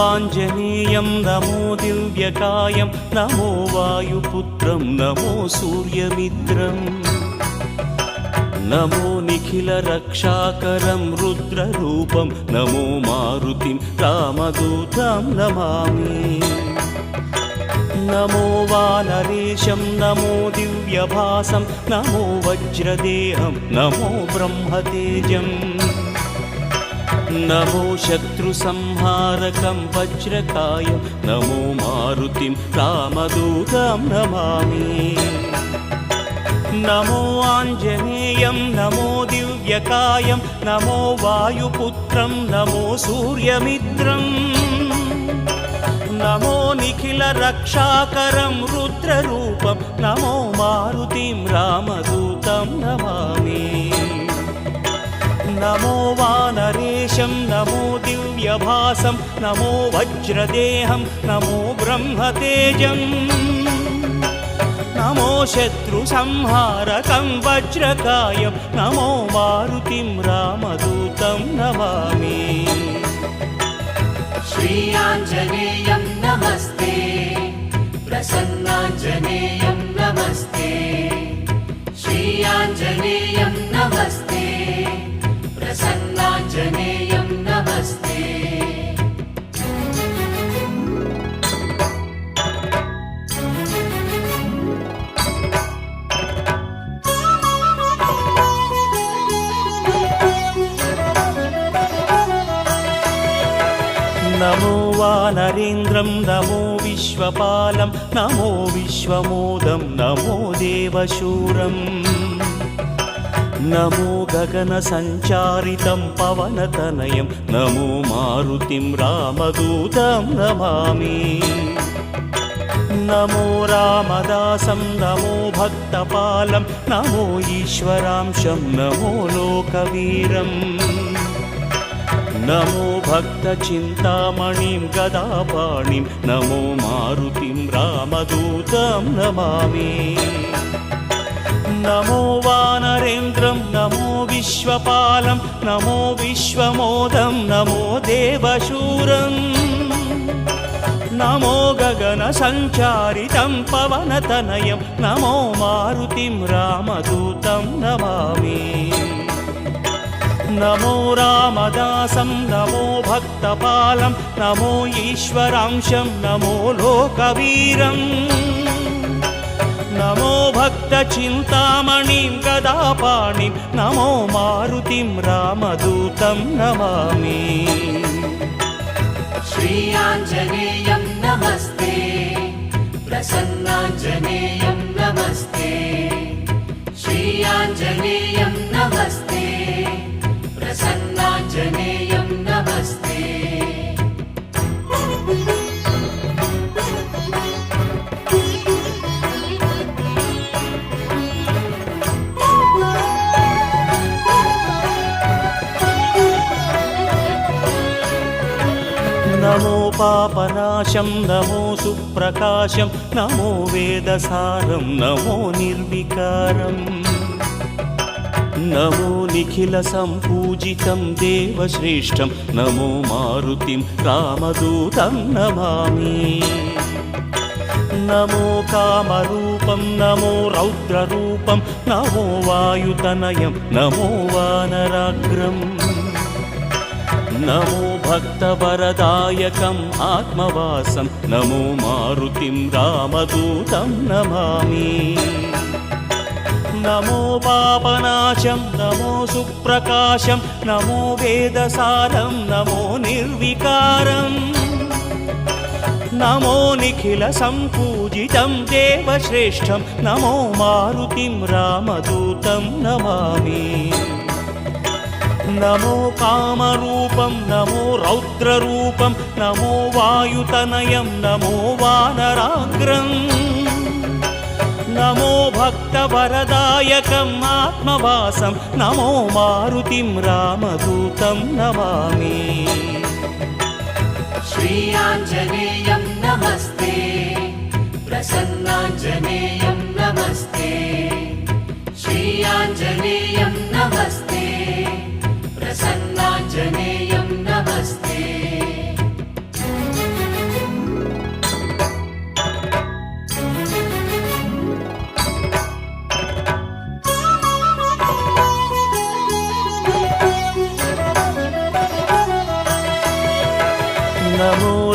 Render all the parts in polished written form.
ఆంజనేయం నమో దివ్యకాయం నమో వాయుపుత్రం నమో సూర్యమిత్రం నమో నిఖిల రక్షాకరం రుద్రరూపం నమో మారుతిం రామదూతం నమామి నమో వానరేశం నమో దివ్యభాసం నమో వజ్రదేహం నమో బ్రహ్మతేజం నమో శత్రుసంహారకం వజ్రకాయం నమో మారుతిం రామదూతం నమామి నమో ఆంజనేయం నమో దివ్యకాయం నమో వాయుపుత్రం నమో సూర్యమిత్రం నమో నిఖిల రక్షాకరం రుద్రరూపం నమో మారుతిం రామదూతం నమామి నమో వానరేశం నమో దివ్యభాసం నమో వజ్రదేహం నమో బ్రహ్మతేజం నమో శత్రుసంహారకం వజ్రకాయం నమో మారుతిం రామదూతం నమామి శ్రీ ఆంజనేయం నమస్తే ప్రసన్నాంజనేయం నమస్తే శ్రీ ఆంజనేయం నమస్తే ప్రసన్నాంజనేయం నమస్తే నమో వానరేంద్రం నమో విశ్వపాలం నమో విశ్వమోదం నమో దేవశూరం నమో గగన సంచారితం పవనతనయం నమో మారుతిం రామదూతం నమామి నమో రామదాసం నమో భక్తపాలం నమో ఈశ్వరాంశం నమో లోకవీరం నమో భక్తచింతామణిం గదాపాణిం నమో మారుతిం రామదూతం నమామి నమో వానరేంద్రం నమో విశ్వపాలం నమో విశ్వమోదం నమో దేవశూరం నమో గగన సంచారితం పవనతనయం నమో మారుతిం రామదూతం నమామి నమో రామదాసం నమో భక్తపాలం నమో ఈశ్వరాంశం నమో లోకవీరం నమో భక్తచింతామణిం గదాపాణిం నమో మారుతిం రామదూతం నమామి శ్రీ ఆంజనేయం నమస్తే ప్రసన్నాంజనేయం నమస్తే శ్రీ ఆంజనేయం నమస్తే ప్రసన్నాంజనేయం నమస్తే నమో పాపనాశం నమో సుప్రకాశం నమో వేదసారం నమో నిర్వికారం నమో నిఖిల సంపూజితం దేవశ్రేష్టం నమో మారుతిం రామదూతం నమామి నమో కామరూపం నమో రౌద్రరూపం నమో వాయుతనయం నమో వానరాగ్రం నమో భక్తవరదాయకం ఆత్మవాసం నమో మారుతిం రామదూతం నమామి నమో పాపనాశం నమో సుప్రకాశం నమో వేదసారం నమో నిర్వికారం నమో నిఖిల సంపూజితం దేవశ్రేష్టం నమో మారుతిం రామదూతం నమామి నమో కామరూపం నమో రౌద్రరూపం నమో వాయుతనయం నమో వానరాగ్రం నమో భక్తవరదాయకం ఆత్మవాసం నమో మారుతిం రామదూతం నమామి శ్రీ ఆంజనేయం నమస్తే ప్రసన్నాంజనేయం నమస్తే శ్రీ ఆంజనేయం నమస్తే ప్రసన్నాంజనేయం నమస్తే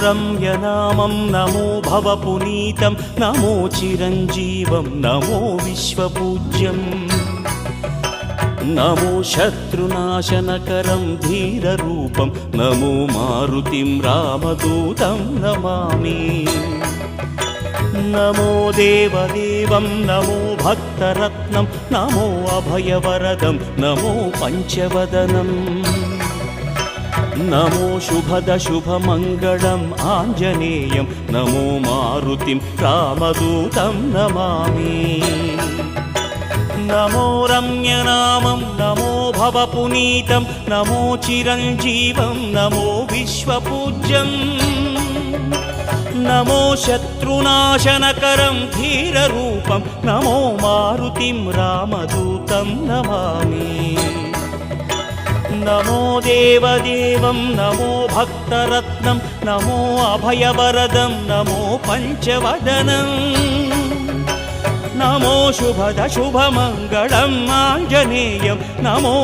రమ్యనామం నమో భవపునీతం నమో చిరంజీవం నమో విశ్వపూజ్యం నమో శత్రునాశనకరం ధీరరూపం నమో మారుతిం రామదూతం నమామి నమో దేవదేవం నమో భక్తరత్నం నమో అభయవరదం నమో పంచవదనం నమో శుభమంగళం ఆంజనేయం నమో మారుతిం రామదూతం నమామి నమో రమ్యనామం నమో భవపునీతం నమో చిరంజీవం నమో విశ్వపూజ్యం నమో శత్రునాశనకరం ధీరరూపం నమో మారుతిం రామదూతం నమామి నమో దేవదేవం నమో భక్తరత్నం నమో అభయవరదం నమో పంచవదనం నమో శుభమంగళం ఆంజనేయం నమో